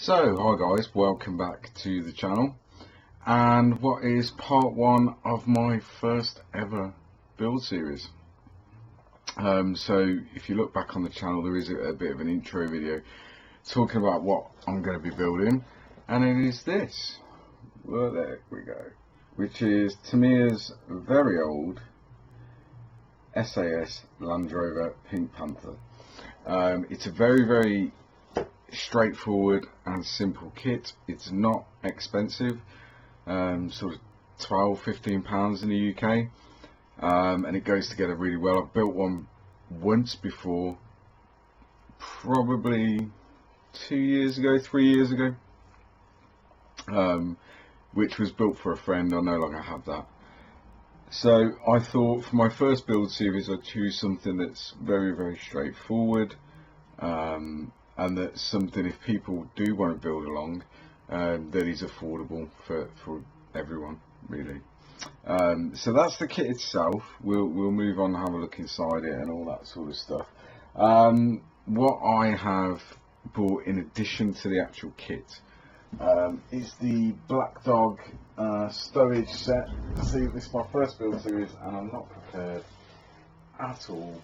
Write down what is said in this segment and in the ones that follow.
So, hi guys, welcome back to the channel, and what is part one of my first ever build series. So if you look back on the channel, there is a bit of an intro video talking about what I'm going to be building, and it is this. Well, there we go, which is Tamiya's very old SAS Land Rover Pink Panther. It's a very straightforward and simple kit. It's not expensive, sort of £12–15 in the UK, and it goes together really well. I've built one once before, probably 3 years ago, which was built for a friend. I no longer have that. So I thought for my first build series I'd choose something that's very straightforward, and that's something, if people do want to build along, that is affordable for everyone, really. So that's the kit itself. We'll move on and have a look inside it and all that sort of stuff. What I have bought in addition to the actual kit is the Black Dog stowage set. See, this is my first build series and I'm not prepared at all.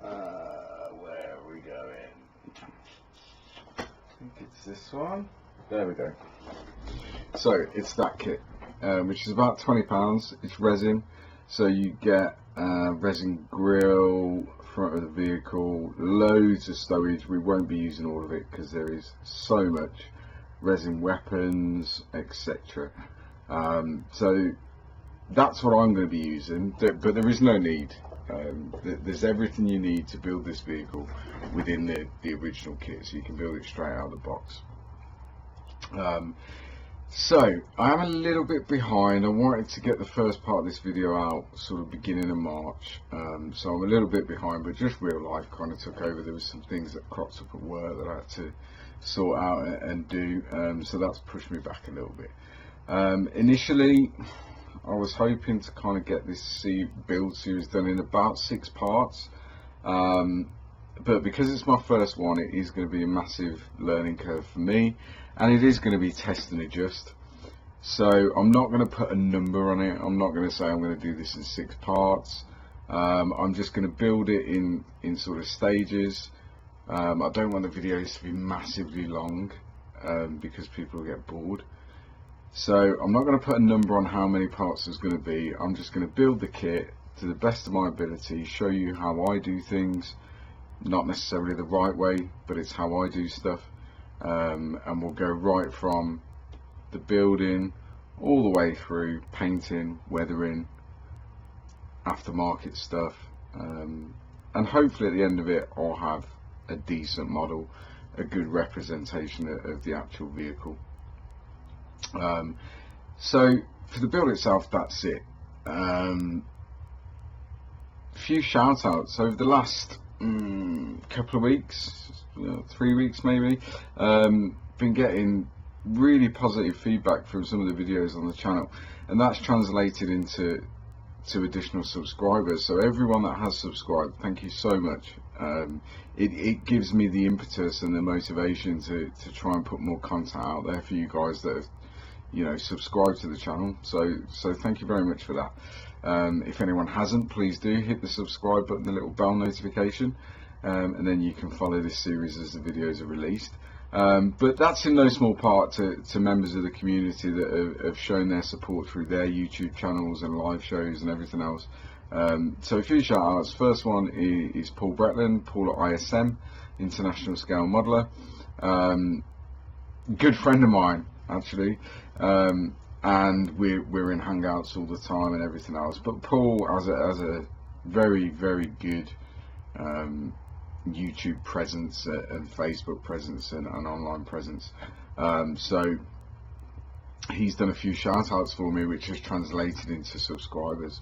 Where are we going? I think it's this one. There we go. So it's that kit, which is about £20. It's resin, so you get resin grill, front of the vehicle, loads of stowage. We won't be using all of it because there is so much resin, weapons, etc. So that's what I'm going to be using, but there is no need. There's everything you need to build this vehicle within the original kit, so you can build it straight out of the box. So I am a little bit behind. I wanted to get the first part of this video out sort of beginning of March, so I'm a little bit behind, but just real life kind of took over. There was some things that cropped up at work that I had to sort out and do, so that's pushed me back a little bit. Initially I was hoping to kind of get this build series done in about 6 parts, but because it's my first one, it is going to be a massive learning curve for me, and it is going to be test and adjust. So I'm not going to put a number on it. I'm not going to say I'm going to do this in 6 parts. I'm just going to build it in sort of stages. I don't want the videos to be massively long, because people get bored. So I'm not going to put a number on how many parts there's going to be. I'm just going to build the kit to the best of my ability, show you how I do things, not necessarily the right way, but it's how I do stuff, and we'll go right from the building all the way through painting, weathering, aftermarket stuff, and hopefully at the end of it I'll have a decent model, a good representation of the actual vehicle. So for the build itself, that's it. Few shout outs over the last couple of weeks, 3 weeks maybe. Been getting really positive feedback from some of the videos on the channel, and that's translated into additional subscribers. So everyone that has subscribed, thank you so much. It gives me the impetus and the motivation to try and put more content out there for you guys that have subscribe to the channel, so thank you very much for that. If anyone hasn't, please do hit the subscribe button, the little bell notification, and then you can follow this series as the videos are released. But that's in no small part to members of the community that have shown their support through their YouTube channels and live shows and everything else. So a few shout outs. First one is Paul Breitling, Paul at ISM, International Scale Modeler, good friend of mine actually, and we're in hangouts all the time and everything else. But Paul has a very good YouTube presence and Facebook presence and online presence, so he's done a few shout outs for me, which has translated into subscribers.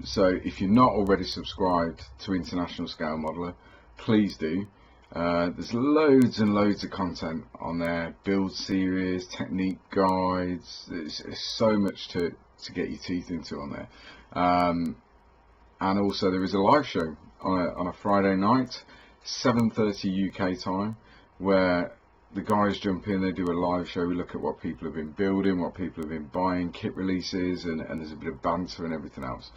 So if you're not already subscribed to International Scale Modeler, please do. There's loads and loads of content on there, build series, technique guides. There's so much to get your teeth into on there, and also there is a live show on a Friday night, 7:30 UK time, where the guys jump in, they do a live show, we look at what people have been building, what people have been buying, kit releases, and there's a bit of banter and everything else.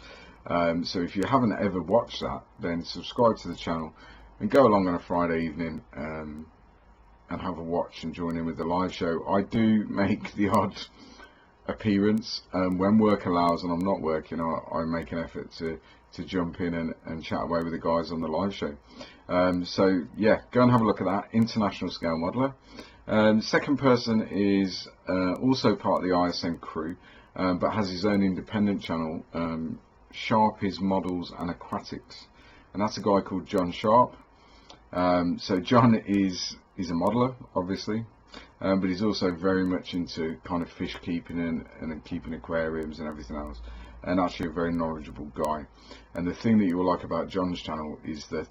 So if you haven't ever watched that, then subscribe to the channel and go along on a Friday evening and have a watch and join in with the live show. I do make the odd appearance when work allows, and I'm not working. I make an effort to jump in and chat away with the guys on the live show. So yeah, go and have a look at that. International Scale Modeler. Second person is also part of the ISM crew, but has his own independent channel, Sharp is Models and Aquatics, and that's a guy called John Sharp. So John is a modeler, obviously, but he's also very much into kind of fish keeping and keeping aquariums and everything else, and actually a very knowledgeable guy. And the thing that you will like about John's channel is that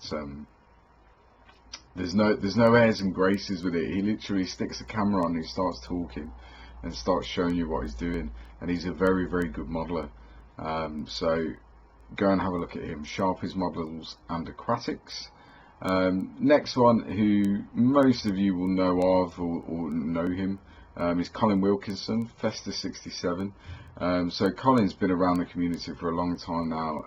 there's no airs and graces with it. He literally sticks a camera on and he starts talking and starts showing you what he's doing, and he's a very, very good modeler. So go and have a look at him. Sharp is Models and Aquatics. Next one, who most of you will know of or know him, is Colin Wilkinson, Festa67. So Colin's been around the community for a long time now,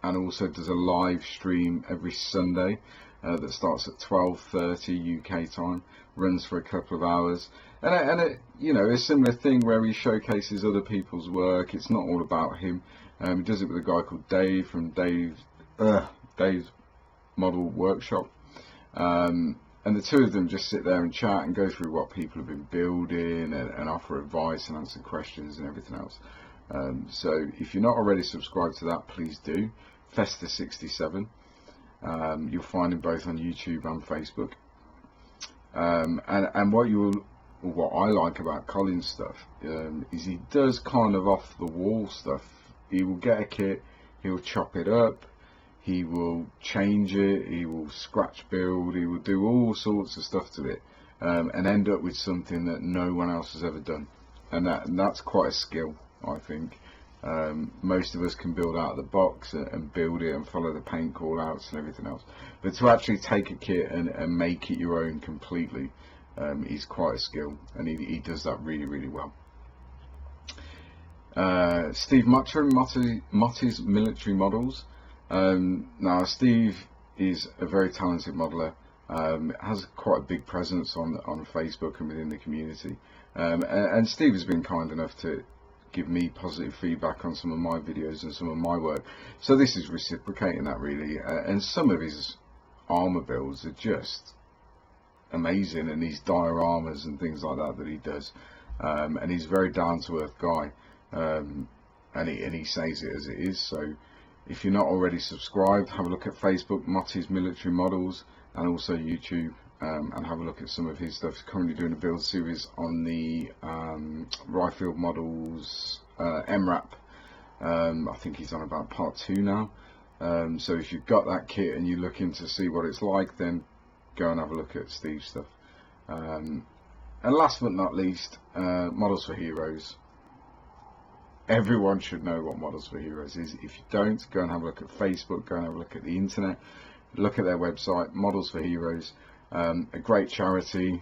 and also does a live stream every Sunday that starts at 12:30 UK time, runs for a couple of hours, and it, you know, a similar thing where he showcases other people's work. It's not all about him. He does it with a guy called Dave from Dave's Model Workshop, and the two of them just sit there and chat and go through what people have been building and offer advice and answer questions and everything else. So if you're not already subscribed to that, please do. Festa67. You'll find him both on YouTube and Facebook. And what I like about Colin's stuff is he does kind of off the wall stuff. He will get a kit, he'll chop it up, he will change it, he will scratch build, he will do all sorts of stuff to it, and end up with something that no one else has ever done. And that's quite a skill, I think. Most of us can build out of the box and build it and follow the paint call outs and everything else, but to actually take a kit and make it your own completely is quite a skill, and he does that really, really well. Steve Muttram, Motti's Military Models. Now Steve is a very talented modeler, has quite a big presence on Facebook and within the community, and Steve has been kind enough to give me positive feedback on some of my videos and some of my work, so this is reciprocating that really. And some of his armor builds are just amazing, and these dioramas and things like that he does, and he's a very down-to-earth guy, and he says it as it is. So if you're not already subscribed, have a look at Facebook, Motti's Military Models, and also YouTube, and have a look at some of his stuff. He's currently doing a build series on the Ryefield Models MRAP. I think he's on about part 2 now. So if you've got that kit and you're looking to see what it's like, then go and have a look at Steve's stuff. And last but not least, Models for Heroes. Everyone should know what Models for Heroes is. If you don't, go and have a look at Facebook, go and have a look at the internet, look at their website, Models for Heroes. A great charity.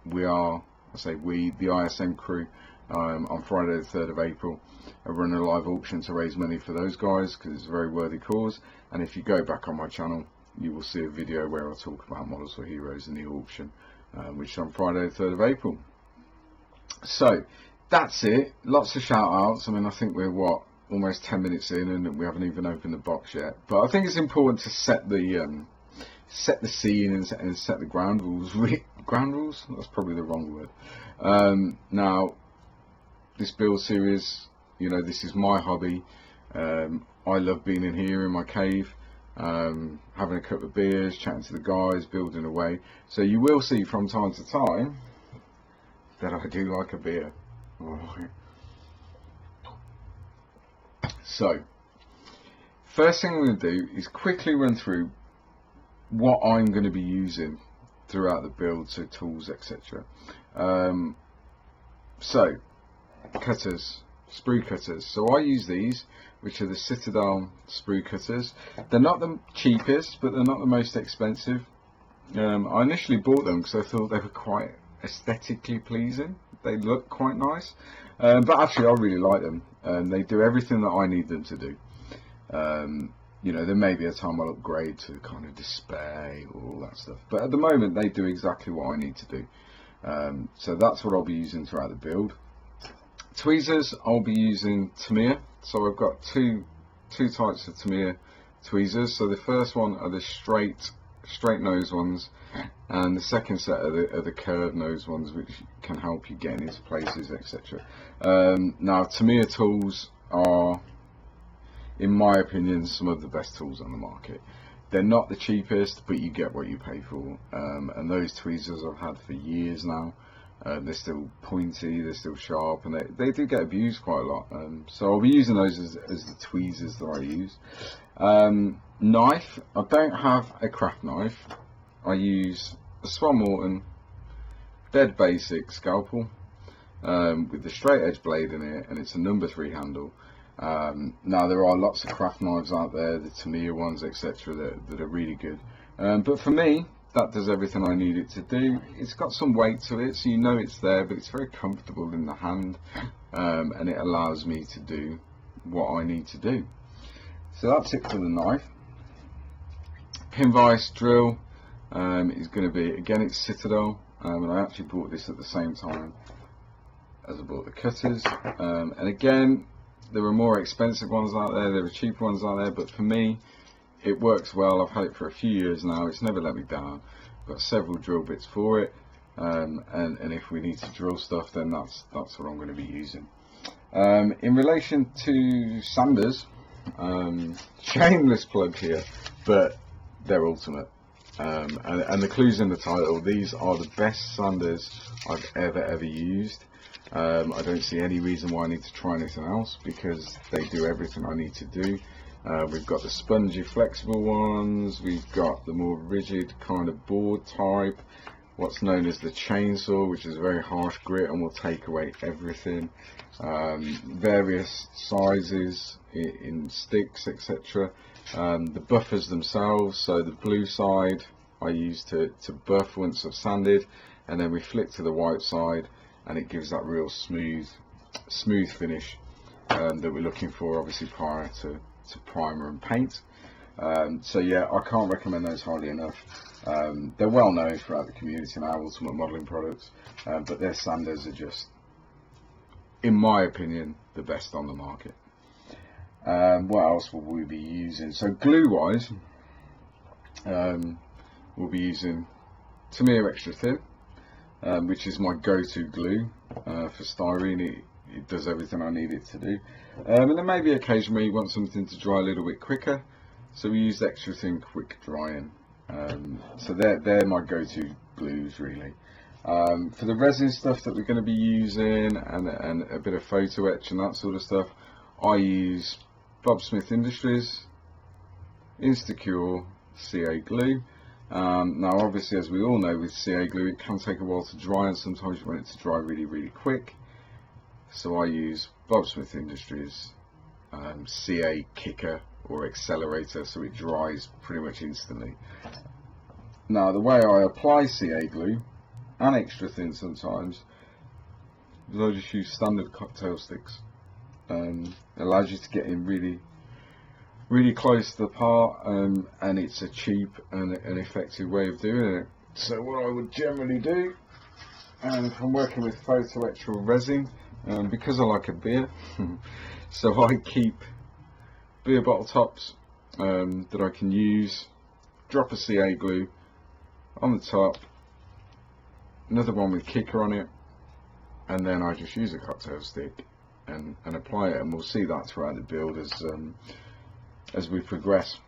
We are, the ISM crew, on Friday the 3rd of April, are running a live auction to raise money for those guys, because it's a very worthy cause. And if you go back on my channel, you will see a video where I talk about Models for Heroes in the auction, which is on Friday the 3rd of April. So that's it. Lots of shout outs. I mean, I think we're almost 10 minutes in and we haven't even opened the box yet, but I think it's important to set the scene and set the ground rules. Ground rules? That's probably the wrong word. Now, this build series, you know, this is my hobby. I love being in here in my cave, having a couple of beers, chatting to the guys, building away. So you will see from time to time that I do like a beer. Alright. So, first thing I'm going to do is quickly run through what I'm going to be using throughout the build, so tools, etc. So, cutters, sprue cutters. So I use these, which are the Citadel sprue cutters. They're not the cheapest, but they're not the most expensive. I initially bought them because I thought they were quite aesthetically pleasing. They look quite nice, but actually I really like them. They do everything that I need them to do. You know, there may be a time I'll upgrade to kind of display or all that stuff, but at the moment they do exactly what I need to do. So that's what I'll be using throughout the build. Tweezers, I'll be using Tamiya. So I've got two types of Tamiya tweezers. So the first one are the straight nose ones, and the second set are the curved nose ones, which can help you get into places, etc. Now Tamiya tools are, in my opinion, some of the best tools on the market. They're not the cheapest, but you get what you pay for. And those tweezers I've had for years now. They're still pointy, they're still sharp, and they do get abused quite a lot. So I'll be using those as the tweezers that I use. Knife, I don't have a craft knife. I use a Swan Morton dead basic scalpel with the straight edge blade in it, and it's a number 3 handle. Now there are lots of craft knives out there, the Tamiya ones, etc., that are really good. But for me, that does everything I need it to do. It's got some weight to it, so you know it's there, but it's very comfortable in the hand, and it allows me to do what I need to do. So that's it for the knife. Pin vise drill is going to be, again, it's Citadel, and I actually bought this at the same time as I bought the cutters. And again, there are more expensive ones out there, there are cheaper ones out there, but for me, it works well. I've had it for a few years now. It's never let me down. I've got several drill bits for it, and if we need to drill stuff, then that's what I'm going to be using. In relation to sanders, shameless plug here, but they're ultimate. And the clue's in the title. These are the best sanders I've ever used. I don't see any reason why I need to try anything else, because they do everything I need to do. We've got the spongy flexible ones, we've got the more rigid kind of board type, what's known as the chainsaw, which is a very harsh grit and will take away everything, various sizes in sticks, etc. The buffers themselves, so the blue side I use to buff once I've sanded, and then we flick to the white side and it gives that real smooth finish that we're looking for, obviously prior to primer and paint. So yeah, I can't recommend those highly enough. They're well known throughout the community now, ultimate modelling products, but their sanders are just, in my opinion, the best on the market. What else will we be using? So glue wise, we'll be using Tamiya Extra Thin, which is my go-to glue for styrene. It does everything I need it to do. And there may be occasion where you want something to dry a little bit quicker, so we use Extra Thin Quick Drying. So they're my go-to glues really. For the resin stuff that we're going to be using, and a bit of photo etch and that sort of stuff, I use Bob Smith Industries Instacure CA glue. Now obviously, as we all know, with CA glue it can take a while to dry, and sometimes you want it to dry really quick. So I use Bob Smith Industries CA Kicker or Accelerator, so it dries pretty much instantly. Now the way I apply CA glue, and Extra Thin sometimes, is I just use standard cocktail sticks. It allows you to get in really close to the part, and it's a cheap and an effective way of doing it. So what I would generally do, and if I'm working with photo etch or resin, because I like a beer, so I keep beer bottle tops that I can use, drop a CA glue on the top, another one with kicker on it, and then I just use a cocktail stick and apply it, and we'll see that throughout the build as we progress.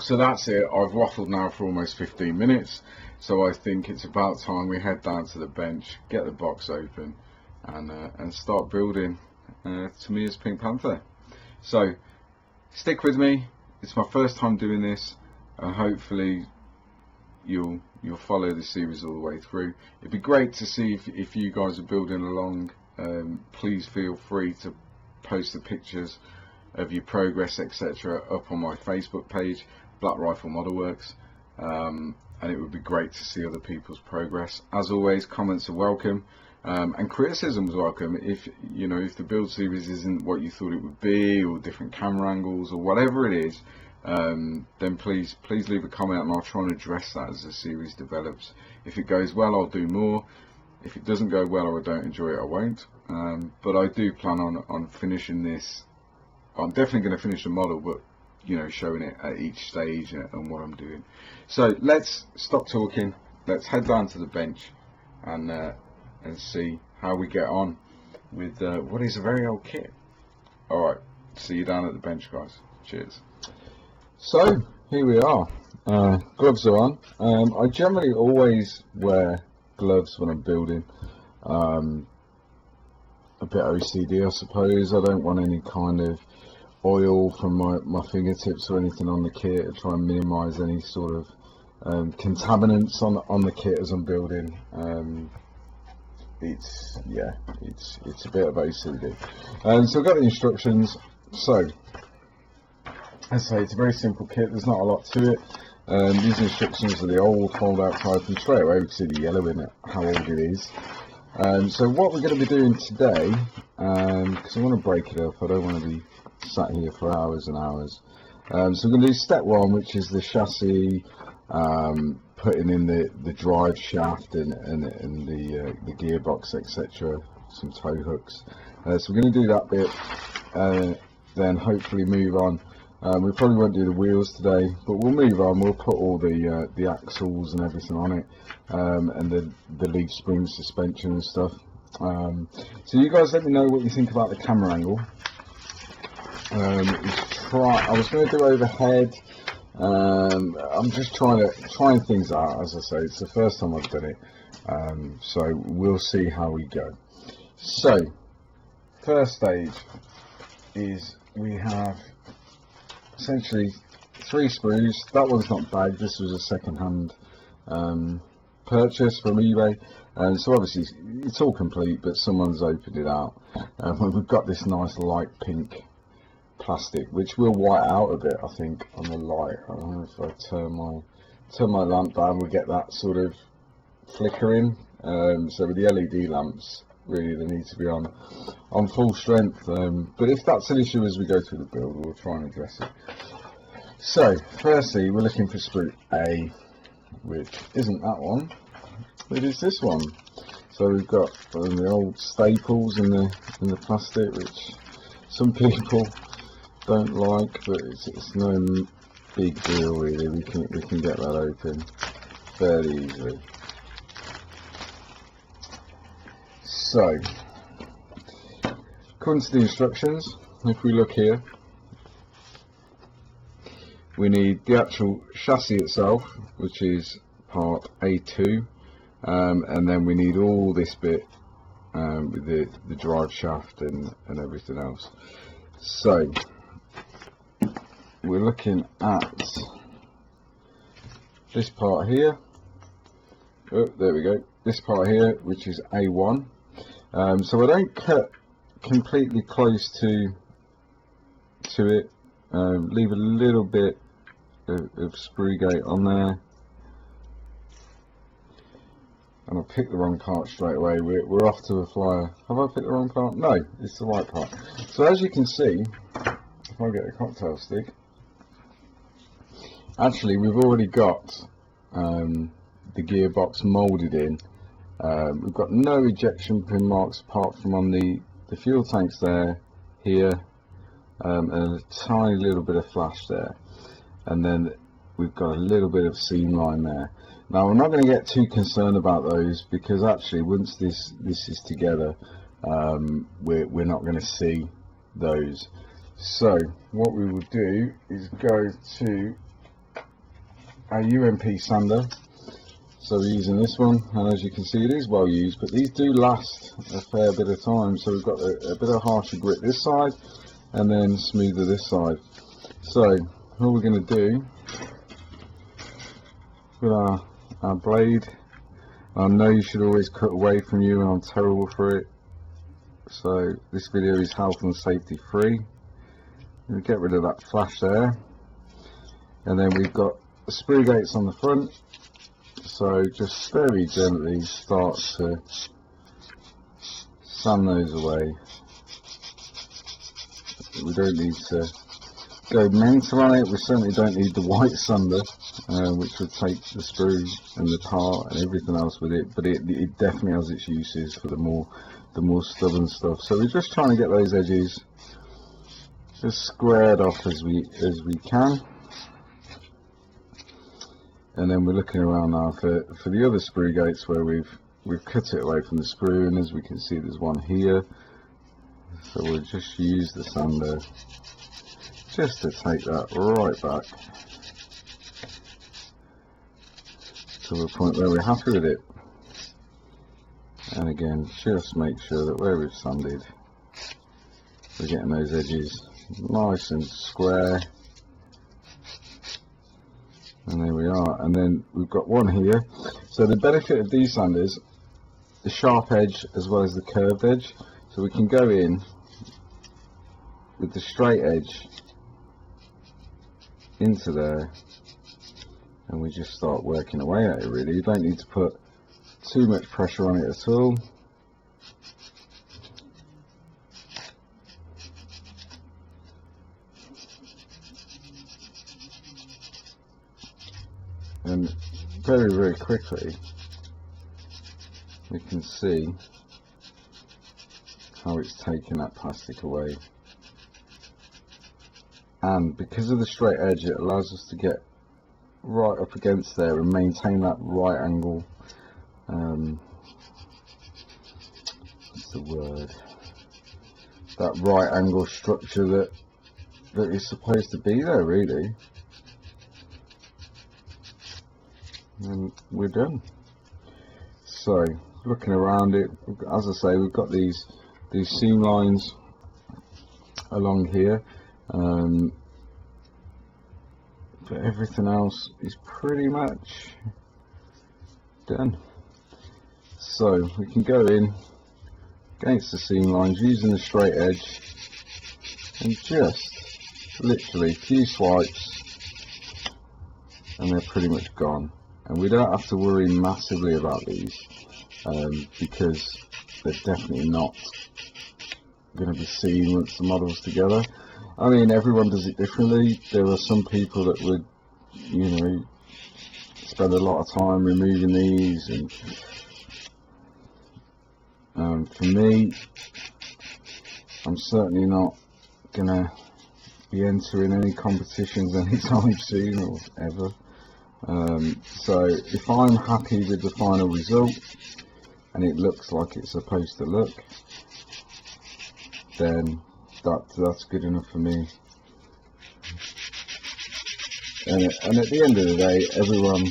So that's it. I've waffled now for almost 15 minutes, so I think it's about time we head down to the bench, get the box open, and start building Tamiya's Pink Panther. So stick with me. It's my first time doing this, and hopefully you'll follow the series all the way through. It'd be great to see if you guys are building along. Please feel free to post the pictures of your progress, etc., up on my Facebook page, Black Rifle Model Works. and it would be great to see other people's progress. As always, comments are welcome, and criticism is welcome. If you know, if the build series isn't what you thought it would be, or different camera angles, or whatever it is, then please leave a comment, and I'll try and address that as the series develops. If it goes well, I'll do more. If it doesn't go well or I don't enjoy it, I won't. But I do plan on finishing this. I'm definitely going to finish the model, but you know, showing it at each stage and what I'm doing. So let's stop talking. Let's head down to the bench and see how we get on with what is a very old kit. All right, see you down at the bench, guys. Cheers. So here we are. Gloves are on. I generally always wear gloves when I'm building. A bit OCD, I suppose. I don't want any kind of oil from my fingertips or anything on the kit. I try and minimize any sort of contaminants on the kit as I'm building. It's a bit of OCD. So I've got the instructions. So as I say, it's a very simple kit. There's not a lot to it. These instructions are the old fold-out type, and straight away we can see the yellow in it, how old it is. So what we're going to be doing today, because I want to break it up, I don't want to be sat here for hours and hours. So we're going to do step one, which is the chassis, putting in the drive shaft and the gearbox, etc. Some tow hooks. So we're going to do that bit, then hopefully move on. We probably won't do the wheels today, but we'll move on. We'll put all the axles and everything on it, and the leaf spring suspension and stuff. So you guys let me know what you think about the camera angle. I was going to do overhead. I'm just trying things out. As I say, it's the first time I've done it, so we'll see how we go. So first stage is we have essentially 3 screws. That one's not bagged. This was a second-hand purchase from eBay, and so obviously it's all complete, but someone's opened it out. We've got this nice light pink plastic, which will white out a bit, I think, on the light. I don't know if I turn my lamp down, we get that sort of flickering. So with the LED lamps, really they need to be on full strength. But if that's an issue as we go through the build, we'll try and address it. So firstly, we're looking for screw A, which isn't that one, it is this one. So we've got the old staples in the plastic, which some people don't like, but it's no big deal really. We can get that open fairly easily. So according to the instructions, if we look here, we need the actual chassis itself, which is part A2, and then we need all this bit with the drive shaft and everything else. So we're looking at this part here. Oh, there we go. This part here, which is A1. So I don't cut completely close to it. Leave a little bit of screw gate on there. And I picked the wrong part straight away. We're off to a flyer. Have I picked the wrong part? No, it's the right part. So as you can see, if I get a cocktail stick, actually we've already got the gearbox moulded in. We've got no ejection pin marks apart from on the fuel tanks there, here, and a tiny little bit of flash there, and then we've got a little bit of seam line there. Now I'm not going to get too concerned about those, because actually once this is together, we're not going to see those. So what we will do is go to our UMP sander. So we're using this one, and as you can see it is well used, but these do last a fair bit of time. So we've got a bit of harsher grit this side and then smoother this side. So what we're going to do with our blade, I know you should always cut away from you, and I'm terrible for it, so this video is health and safety free. We get rid of that flash there, and then we've got the sprue gates on the front, so just very gently start to sand those away. We don't need to go mental on it. We certainly don't need the white sander, which would take the sprue and the part and everything else with it, but it definitely has its uses for the more stubborn stuff. So we're just trying to get those edges just squared off as we can, and then we're looking around now for the other sprue gates where we've cut it away from the sprue, and as we can see there's one here, so we'll just use the sander just to take that right back to the point where we're happy with it. And again, just make sure that where we've sanded, we're getting those edges nice and square. And there we are. And then we've got one here. So the benefit of these sanders, the sharp edge as well as the curved edge. So we can go in with the straight edge into there, and we just start working away at it really. You don't need to put too much pressure on it at all. And very, very quickly we can see how it's taking that plastic away. And because of the straight edge, it allows us to get right up against there and maintain that right angle. What's the word? That right angle structure that is supposed to be there, really. And we're done. So looking around it, as I say, we've got these seam lines along here, but everything else is pretty much done. So we can go in against the seam lines using the straight edge and just literally a few swipes and they're pretty much gone. And we don't have to worry massively about these, because they're definitely not going to be seen once the model's together. I mean, everyone does it differently. There are some people that would, you know, spend a lot of time removing these, and for me, I'm certainly not going to be entering any competitions anytime soon or ever. So if I'm happy with the final result and it looks like it's supposed to look, then that's good enough for me. And at the end of the day, everyone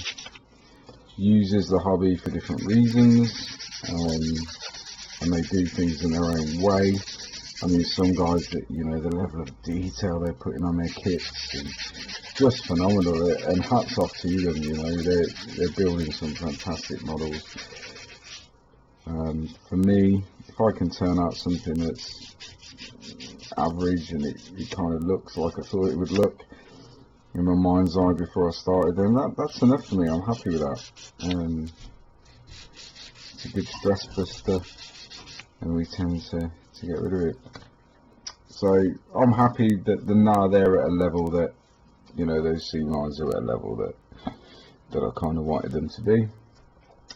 uses the hobby for different reasons, and they do things in their own way. I mean, some guys that, you know, the level of detail they're putting on their kits and just phenomenal, and hats off to them. You know, they're building some fantastic models. For me, if I can turn out something that's average and it kind of looks like I thought it would look in my mind's eye before I started, then that's enough for me. I'm happy with that. It's a good stress buster, and we tend to get rid of it. So I'm happy that now they're at a level that, you know, those seam lines are at a level that I kind of wanted them to be.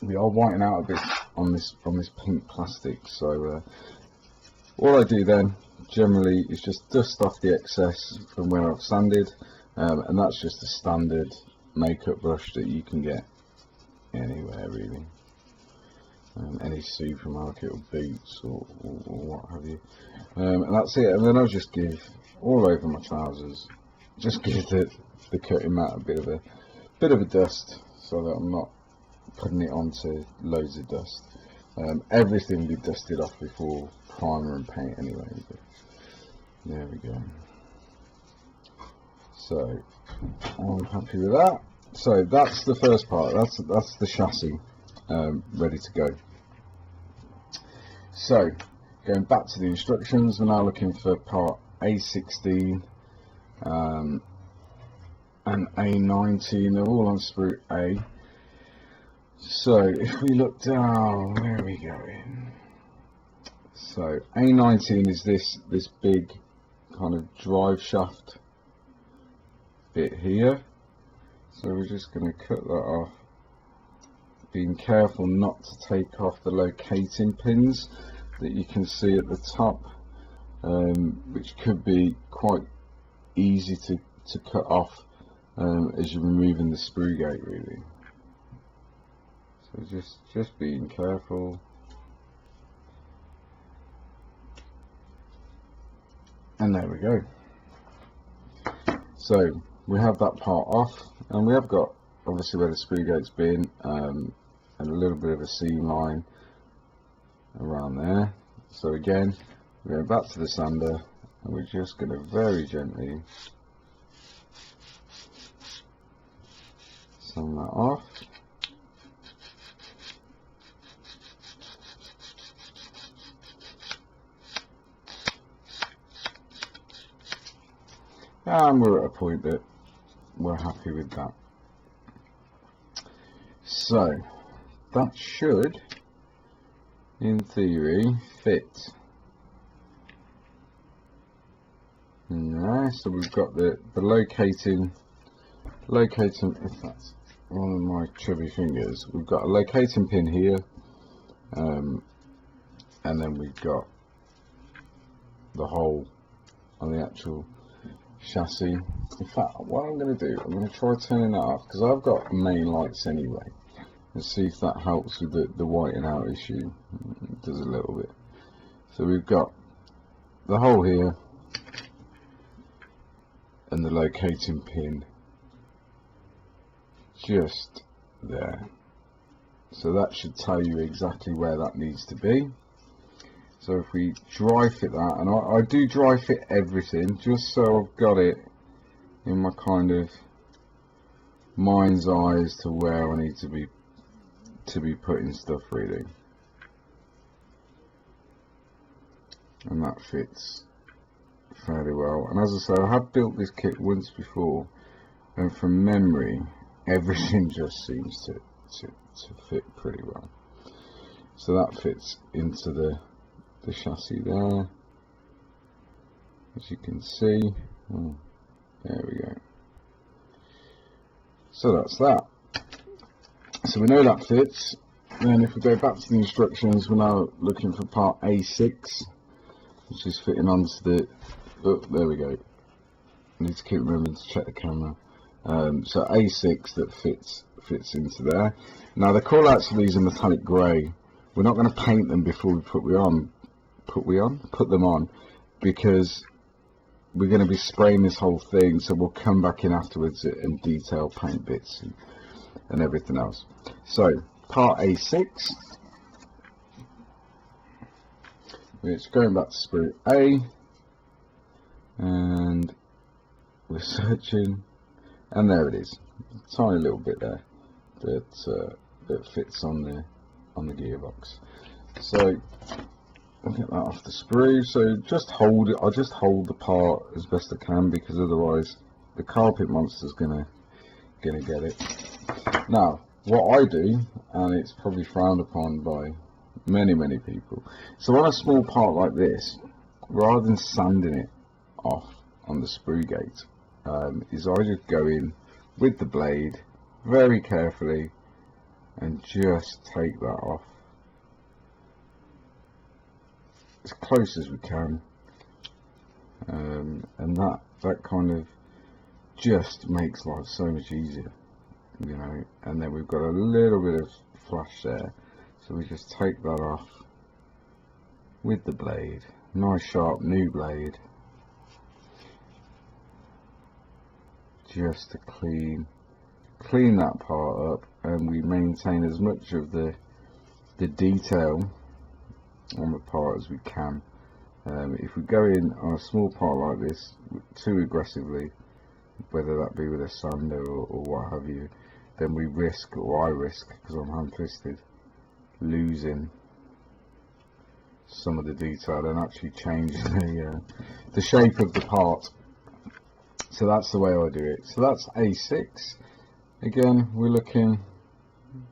We are whitening out a bit on this pink plastic, so all I do then generally is just dust off the excess from where I've sanded, and that's just a standard makeup brush that you can get anywhere really, any supermarket or Boots or what have you, and that's it. And then I'll just give all over my trousers, just give the cutting mat a bit of a dust, so that I'm not putting it onto loads of dust. Everything will be dusted off before primer and paint anyway, but there we go. So I'm happy with that. So that's the first part, that's the chassis ready to go. So going back to the instructions, we're now looking for part A16, and and A19, they're all on sprue A. So if we look down, where are we going? So A19 is this big kind of drive shaft bit here. So we're just going to cut that off, being careful not to take off the locating pins that you can see at the top, which could be quite easy to cut off as you're removing the sprue gate, really. So just being careful. And there we go. So we have that part off, and we have got obviously where the sprue gate's been, and a little bit of a seam line around there. So again, we're going back to the sander, and we're just going to very gently sand that off. And we're at a point that we're happy with that. So that should, in theory, fit. So we've got the locating, if that's one of my chubby fingers, we've got a locating pin here, and then we've got the hole on the actual chassis. In fact, what I'm going to do, I'm going to try turning that off, because I've got main lights anyway, and see if that helps with the whiting out issue. It does a little bit. So we've got the hole here and the locating pin just there. So that should tell you exactly where that needs to be. So if we dry fit that, and I do dry fit everything just so I've got it in my kind of mind's eye as to where I need to be putting stuff, really. And that fits fairly well. And as I say, I have built this kit once before, and from memory everything just seems to fit pretty well. So that fits into the chassis there, as you can see. Oh, there we go. So that's that. So we know that fits. Then if we go back to the instructions, we're now looking for part A6, which is fitting onto the, oh, there we go. I need to keep remembering to check the camera. So A6 that fits into there. Now the call outs for these are metallic grey. We're not going to paint them before we put them on, because we're going to be spraying this whole thing, so we'll come back in afterwards and detail paint bits and everything else. So part A6, it's going back to sprue A, and we're searching, and there it is, a tiny little bit there that fits on the gearbox. So I'll get that off the sprue. So just hold it. I'll just hold the part as best I can, because otherwise the carpet monster's gonna get it. Now what I do, and it's probably frowned upon by many people, so on a small part like this, rather than sanding it off on the sprue gate, is I just go in with the blade very carefully and just take that off as close as we can, and that kind of just makes life so much easier, you know. And then we've got a little bit of flash there, so we just take that off with the blade, nice sharp new blade, just to clean that part up, and we maintain as much of the detail on the part as we can. If we go in on a small part like this too aggressively, whether that be with a sander or what have you, then we risk, or I risk, because I'm hand-twisted, losing some of the detail and actually changing the shape of the part. So that's the way I do it. So that's A6. Again, we're looking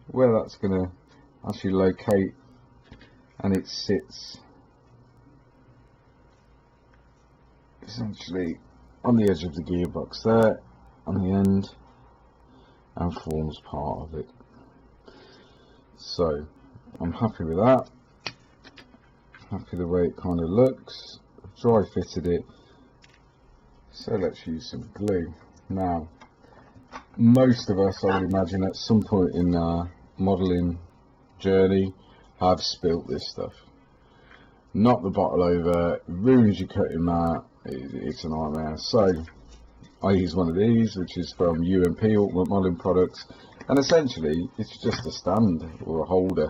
where that's going to actually locate, and it sits essentially on the edge of the gearbox there, on the end, and forms part of it. So I'm happy with that, happy the way it kind of looks. I've dry fitted it, so let's use some glue. Now, most of us, I would imagine, at some point in our modelling journey have spilt this stuff. Knock the bottle over, ruins your cutting mat, it's a nightmare. So I use one of these, which is from UMP, Ultimate Modelling Products, and essentially it's just a stand or a holder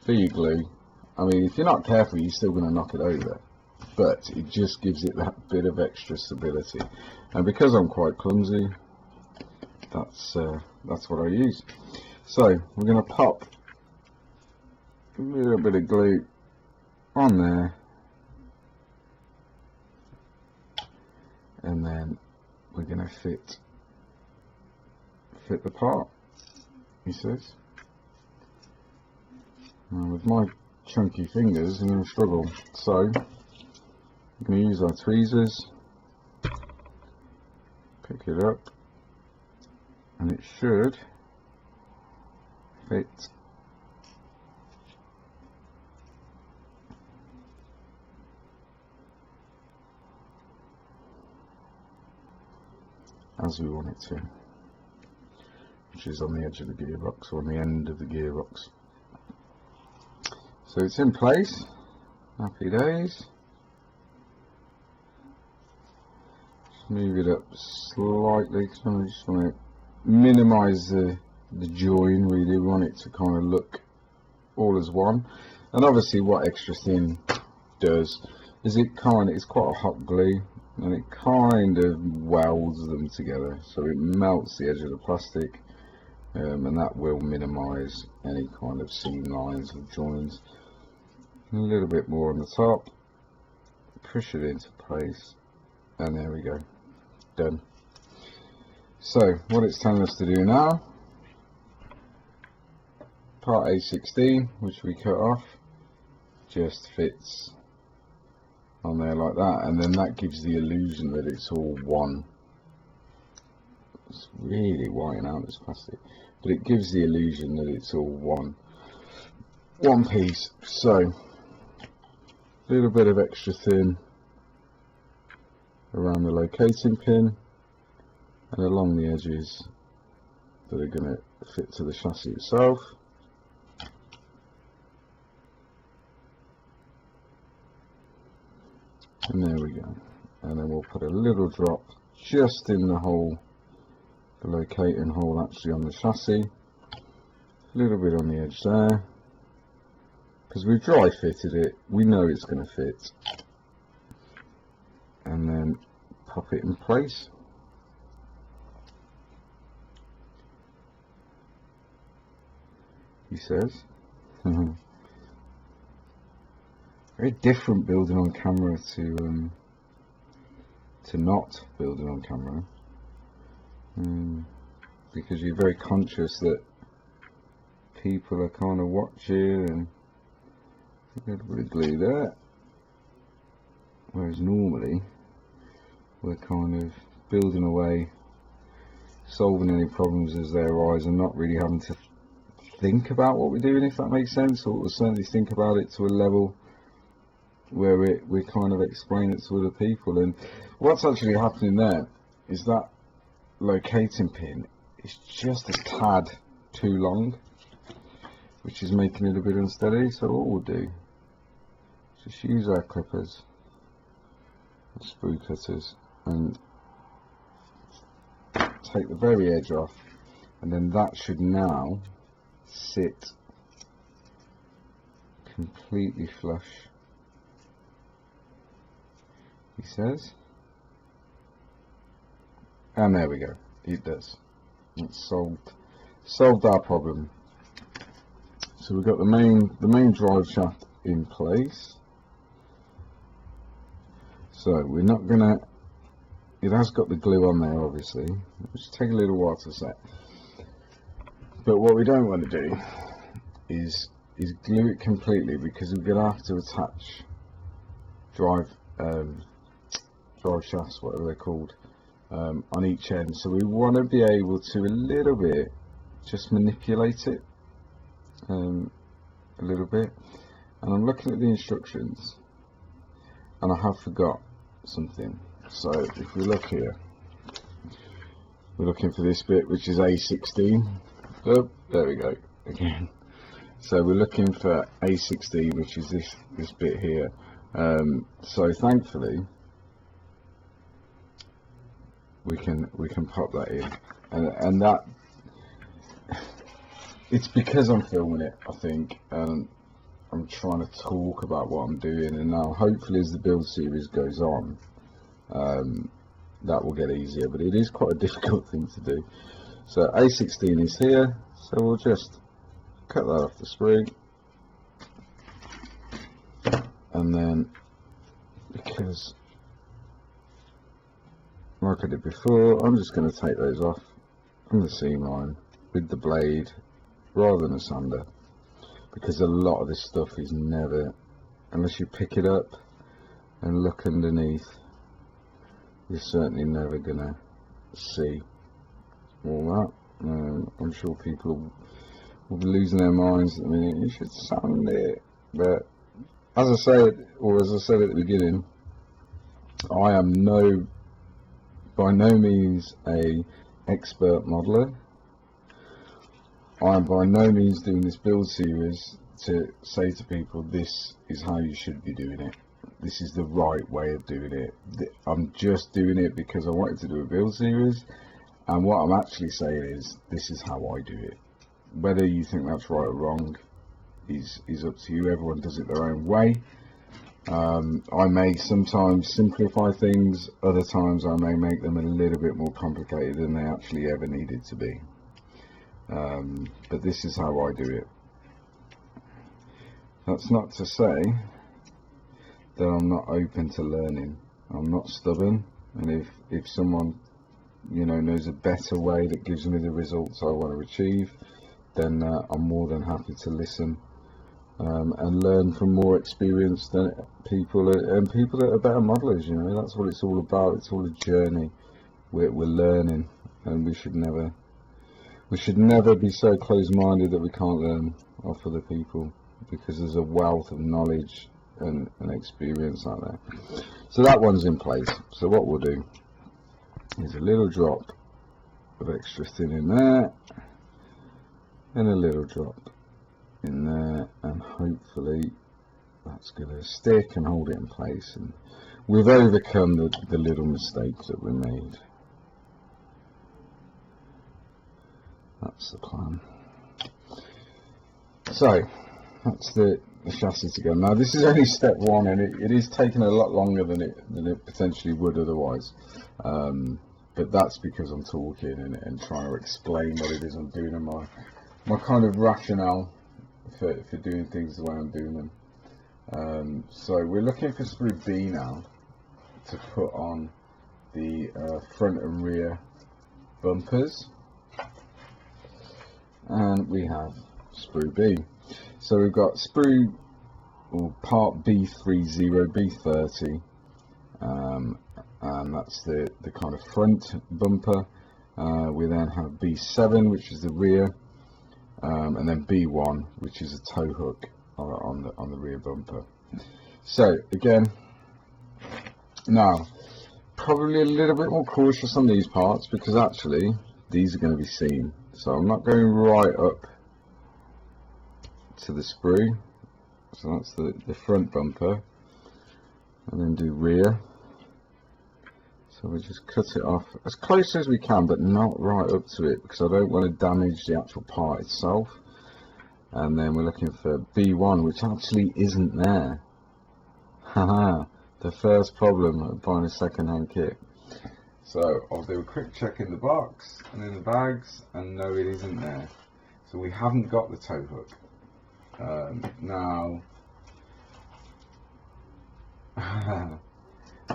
for your glue. I mean, if you're not careful, you're still going to knock it over, but it just gives it that bit of extra stability. And because I'm quite clumsy, that's what I use. So we're going to pop a little bit of glue on there, and then we're going to fit the part, he says. Now with my chunky fingers I'm going to struggle, so I'm going to use our tweezers, pick it up, and it should fit as we want it to, which is on the edge of the gearbox, or on the end of the gearbox. So it's in place, happy days. Just move it up slightly because I just want to minimise the join. Really, we want it to kind of look all as one. And obviously what extra thin does is it's quite a hot glue, and it kind of welds them together, so it melts the edge of the plastic, and that will minimise any kind of seam lines or joins. A little bit more on the top, push it into place, and there we go, done. So what it's telling us to do now, part A16, which we cut off, just fits on there like that, and then that gives the illusion that it's all one. It's really whitening out this plastic, but it gives the illusion that it's all one piece. So a little bit of extra thin around the locating pin and along the edges that are going to fit to the chassis itself. And there we go, and then we'll put a little drop just in the hole, the locating hole actually on the chassis, a little bit on the edge there, because we've dry fitted it, we know it's going to fit, and then pop it in place. He says. Very different building on camera to not building on camera, because you're very conscious that people are kind of watching, and a little bit of glue there, whereas normally we're kind of building away, solving any problems as they arise, and not really having to think about what we're doing, if that makes sense, or we'll certainly think about it to a level where we kind of explain it to other people. And what's actually happening there is that locating pin is just a tad too long, which is making it a bit unsteady. So what we'll do is just use our clippers, sprue cutters, and take the very edge off, and then that should now sit completely flush, he says. And there we go, it does. It's solved our problem. So we've got the main drive shaft in place. So we're not gonna it has got the glue on there, obviously, which will take a little while to set. But what we don't want to do is glue it completely, because we're going to have to attach drive shafts, whatever they're called, on each end. So we want to be able to a little bit just manipulate it a little bit. And I'm looking at the instructions and I have forgot something. So if we look here, we're looking for this bit, which is A16. Oh, there we go again. So we're looking for A16, which is this bit here. So thankfully we can pop that in, and that, it's because I'm filming it, I think, and I'm trying to talk about what I'm doing, and now hopefully as the build series goes on, that will get easier, but it is quite a difficult thing to do. So A16 is here, so we'll just cut that off the spring, and then, because like I did before, I'm just going to take those off from the seam line with the blade rather than a sander, because a lot of this stuff is never, unless you pick it up and look underneath, you're certainly never going to see all that. I'm sure people will be losing their minds at the minute. You should sand it, but as I said at the beginning, I am by no means a expert modeler. I am by no means doing this build series to say to people this is how you should be doing it, this is the right way of doing it. I'm just doing it because I wanted to do a build series, and what I'm actually saying is this is how I do it. Whether you think that's right or wrong is up to you. Everyone does it their own way. I may sometimes simplify things, other times I may make them a little bit more complicated than they actually ever needed to be. But this is how I do it. That's not to say that I'm not open to learning. I'm not stubborn, and if someone, you know, knows a better way that gives me the results I want to achieve, then I'm more than happy to listen and learn from more experienced people, and people that are better modelers. You know, that's what it's all about. It's all a journey. We're learning, and we should never be so close-minded that we can't learn off other people, because there's a wealth of knowledge and experience out there. So that one's in place. So what we'll do is a little drop of extra thin in there, and a little drop in there, and hopefully that's going to stick and hold it in place, and we've overcome the little mistakes that we made. That's the plan. So that's the chassis together. Now this is only step one, and it is taking a lot longer than it potentially would otherwise, but that's because I'm talking and trying to explain what it is I'm doing, and my kind of rationale for doing things the way I'm doing them. So we're looking for sprue B now to put on the front and rear bumpers, and we have sprue B. So we've got sprue, or part B30, B30, and that's the kind of front bumper. We then have B7, which is the rear, and then B1, which is a tow hook on the rear bumper. So again, now probably a little bit more cautious on these parts, because actually these are going to be seen. So I'm not going right up to the sprue. So that's the front bumper, and then do rear. So we just cut it off as close as we can, but not right up to it, because I don't want to damage the actual part itself. And then we're looking for B1, which actually isn't there. Haha, the first problem of buying a second-hand kit. So I'll do a quick check in the box and in the bags, and no, it isn't there. So we haven't got the tow hook. Now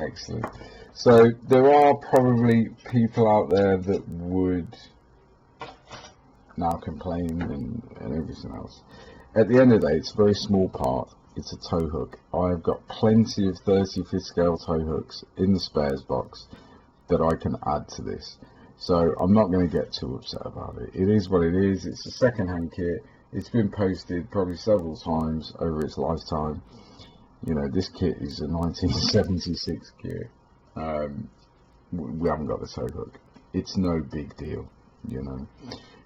Excellent. So there are probably people out there that would now complain and everything else. At the end of the day, it's a very small part. It's a tow hook. I've got plenty of 35th scale tow hooks in the spares box that I can add to this. So I'm not going to get too upset about it. It is what it is. It's a second-hand kit. It's been posted probably several times over its lifetime. You know, this kit is a 1976 kit. We haven't got the tow hook. It's no big deal, you know.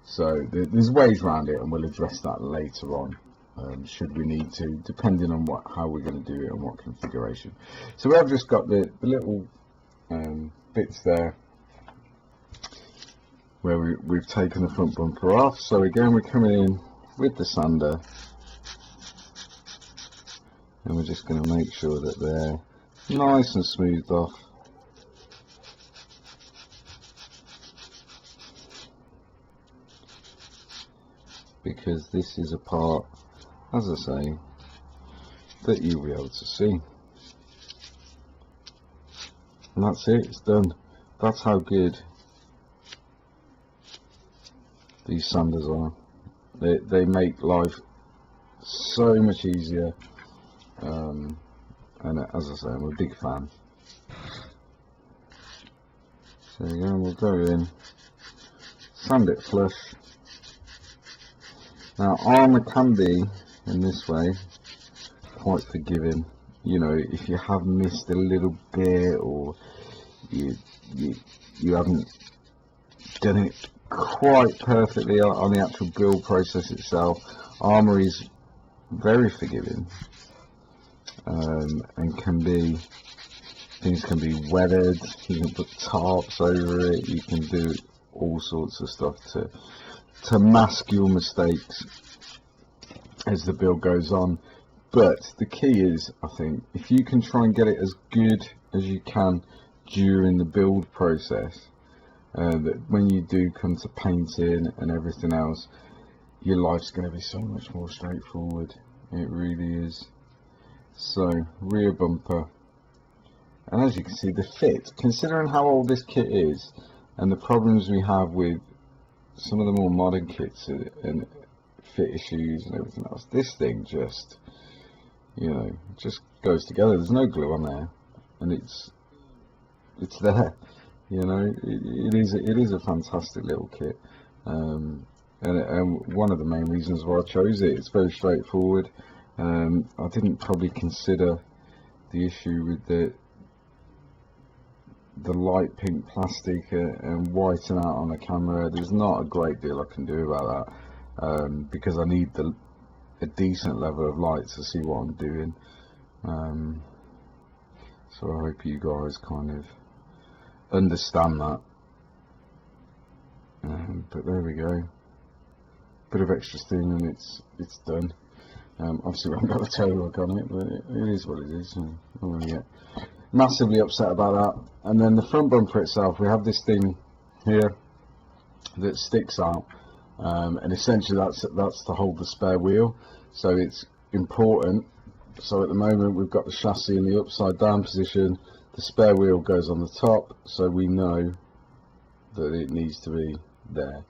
So there's ways around it, and we'll address that later on, should we need to, depending on how we're going to do it and what configuration. So we have just got the little bits there where we've taken the front bumper off. So again, we're coming in with the sander, and we're just going to make sure that they're nice and smoothed off. Because this is a part, as I say, that you'll be able to see. And that's it, it's done. That's how good these sanders are. They make life so much easier. And as I say, I'm a big fan. So again, we'll go in, sand it flush. Now, armour can be, in this way, quite forgiving. You know, if you have missed a little bit, or you haven't done it quite perfectly on the actual build process itself, armour is very forgiving, and things can be weathered. You can put tarps over it. You can do all sorts of stuff to mask your mistakes as the build goes on. But the key is, I think, if you can try and get it as good as you can during the build process, that when you do come to painting and everything else, your life's going to be so much more straightforward. It really is. So, rear bumper, and as you can see, the fit, considering how old this kit is and the problems we have with some of the more modern kits and fit issues and everything else, this thing just, you know, just goes together. There's no glue on there, and it's there. You know, it is a fantastic little kit, and one of the main reasons why I chose it. It's very straightforward. I didn't probably consider the issue with the light pink plastic and whiting out on the camera. There's not a great deal I can do about that, because I need a decent level of light to see what I'm doing. So I hope you guys kind of understand that. But there we go. Bit of extra steam and it's done. Obviously we haven't got the tow hook on it, but it is what it is. So I don't want to get massively upset about that. And then the front bumper itself, we have this thing here that sticks out, and essentially that's to hold the spare wheel. So it's important. So at the moment we've got the chassis in the upside down position, the spare wheel goes on the top, so we know that it needs to be there.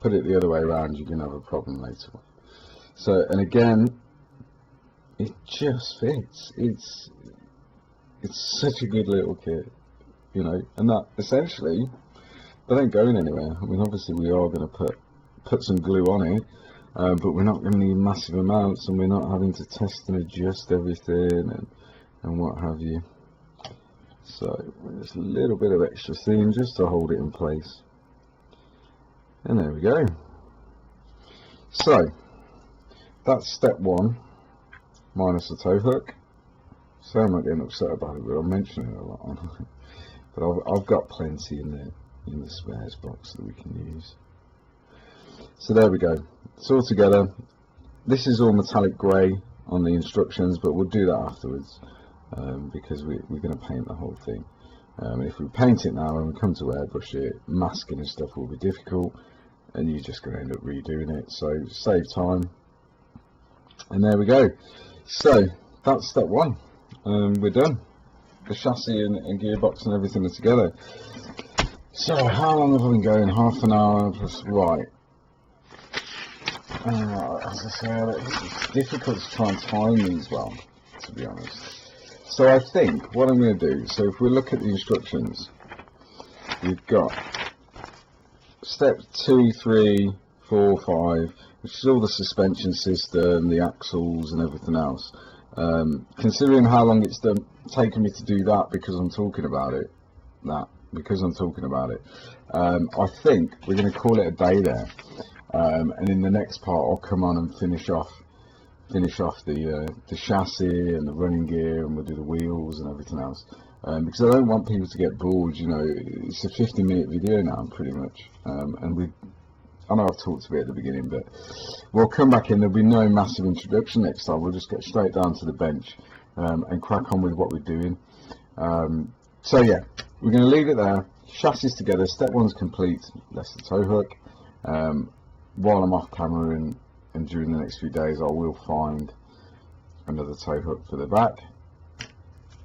Put it the other way around, you're going to have a problem later on. So, and again, it just fits. It's such a good little kit, you know, and that essentially, they ain't going anywhere. I mean, obviously we are going to put some glue on it, but we're not going to need massive amounts, and we're not having to test and adjust everything and what have you. So just a little bit of extra seam just to hold it in place, and there we go. So that's step one, minus the tow hook. So I'm not getting upset about it, but I'm mentioning it a lot on it. But I've got plenty in the spares box that we can use. So there we go. It's all together. This is all metallic grey on the instructions, but we'll do that afterwards, because we're going to paint the whole thing. If we paint it now and we come to airbrush it, masking and stuff will be difficult, and you're just going to end up redoing it. So save time. And there we go. So that's step one. We're done. the chassis and gearbox and everything are together. So how long have I been going? Half an hour plus, right. As I say, it's difficult to try and time these well, to be honest. So I think what I'm going to do, so if we look at the instructions, we've got step 2, 3, 4, 5, which is all the suspension system, the axles and everything else. Considering how long it's taken me to do that because I'm talking about it, I think we're going to call it a day there. And in the next part I'll come on and finish off the chassis and the running gear, and we'll do the wheels and everything else, because I don't want people to get bored. You know, it's a 50-minute video now pretty much, and I know I've talked a bit at the beginning, but we'll come back in. There'll be no massive introduction next time. We'll just get straight down to the bench and crack on with what we're doing. So yeah, we're going to leave it there. Chassis together, step 1's complete, less the tow hook. While I'm off camera and during the next few days, I will find another tow hook for the back,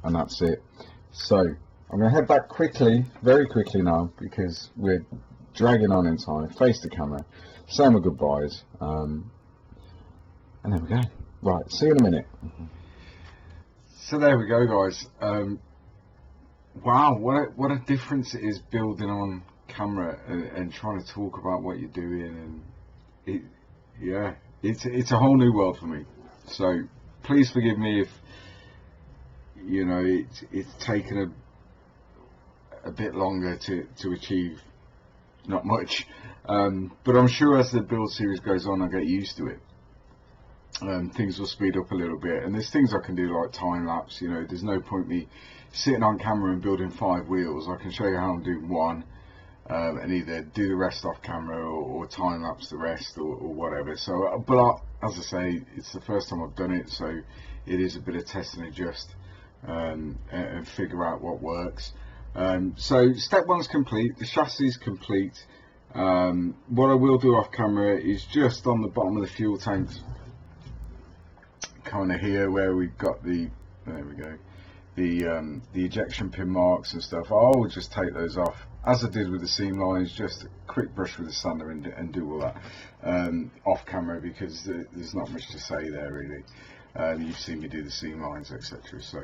and that's it. So I'm going to head back quickly, very quickly now, because we're dragging on in time. Face the camera, say my goodbyes, and there we go. Right, see you in a minute. So there we go, guys. Wow, what a difference it is building on camera and trying to talk about what you're doing, and it's a whole new world for me. So please forgive me if you know it's taken a bit longer to achieve not much, but I'm sure as the build series goes on, I get used to it. Things will speed up a little bit, and there's things I can do like time lapse. You know, there's no point me sitting on camera and building 5 wheels. I can show you how I'm doing one, and either do the rest off camera or time lapse the rest or whatever. So, but as I say, it's the first time I've done it, so it is a bit of test and adjust and figure out what works. So step 1's complete, the chassis is complete. What I will do off camera is just on the bottom of the fuel tanks, kind of here where we've got the, there we go, the ejection pin marks and stuff. I'll just take those off as I did with the seam lines, just a quick brush with the sander and do all that off camera, because there's not much to say there really. You've seen me do the seam lines, etc. So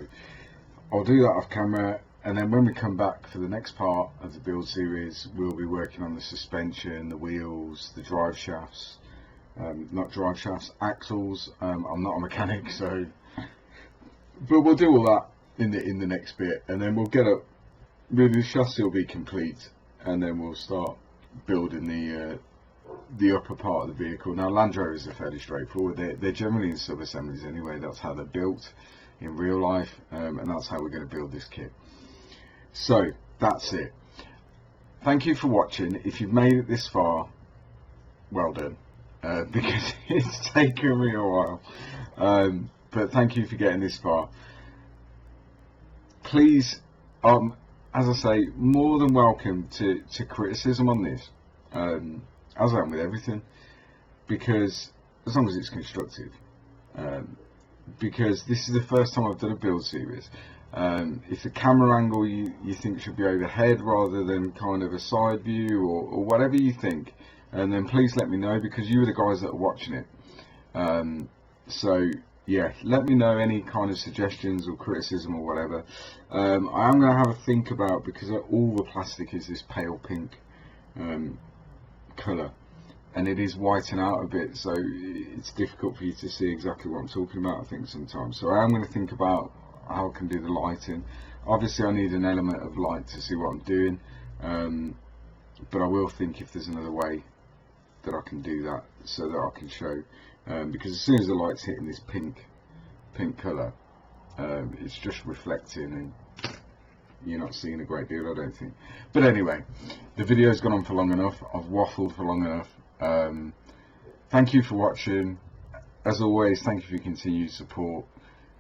I'll do that off camera, and then when we come back for the next part of the build series, we'll be working on the suspension, the wheels, the drive shafts, not drive shafts, axles. I'm not a mechanic, so, but we'll do all that in the next bit, and then we'll get up. Really, the chassis will be complete, and then we'll start building the upper part of the vehicle. Now, Land Rovers are fairly straightforward. They're generally in sub-assemblies anyway. That's how they're built in real life, and that's how we're going to build this kit. So that's it. Thank you for watching. If you've made it this far, well done, because it's taken me a while, but thank you for getting this far. Please, as I say, more than welcome to criticism on this, as I am with everything, because as long as it's constructive, because this is the first time I've done a build series. If the camera angle you think should be overhead rather than kind of a side view, or whatever you think, and then please let me know, because you are the guys that are watching it. So yeah, let me know any kind of suggestions or criticism or whatever. I am going to have a think about, because all the plastic is this pale pink colour, and it is whiting out a bit, so it's difficult for you to see exactly what I'm talking about, I think, sometimes. So I am going to think about how I can do the lighting. Obviously I need an element of light to see what I'm doing, but I will think if there's another way that I can do that, so that I can show, because as soon as the light's hitting this pink colour, it's just reflecting, and you're not seeing a great deal, I don't think. But anyway, the video's gone on for long enough. I've waffled for long enough. Thank you for watching. As always, thank you for your continued support,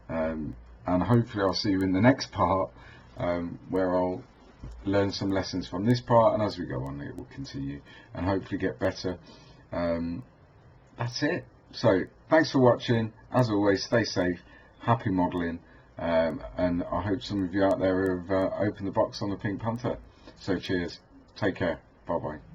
and hopefully I'll see you in the next part, where I'll learn some lessons from this part, and as we go on it will continue and hopefully get better. That's it. So thanks for watching. As always, stay safe, happy modelling, and I hope some of you out there have opened the box on the Pink Panther. So cheers, take care, bye bye.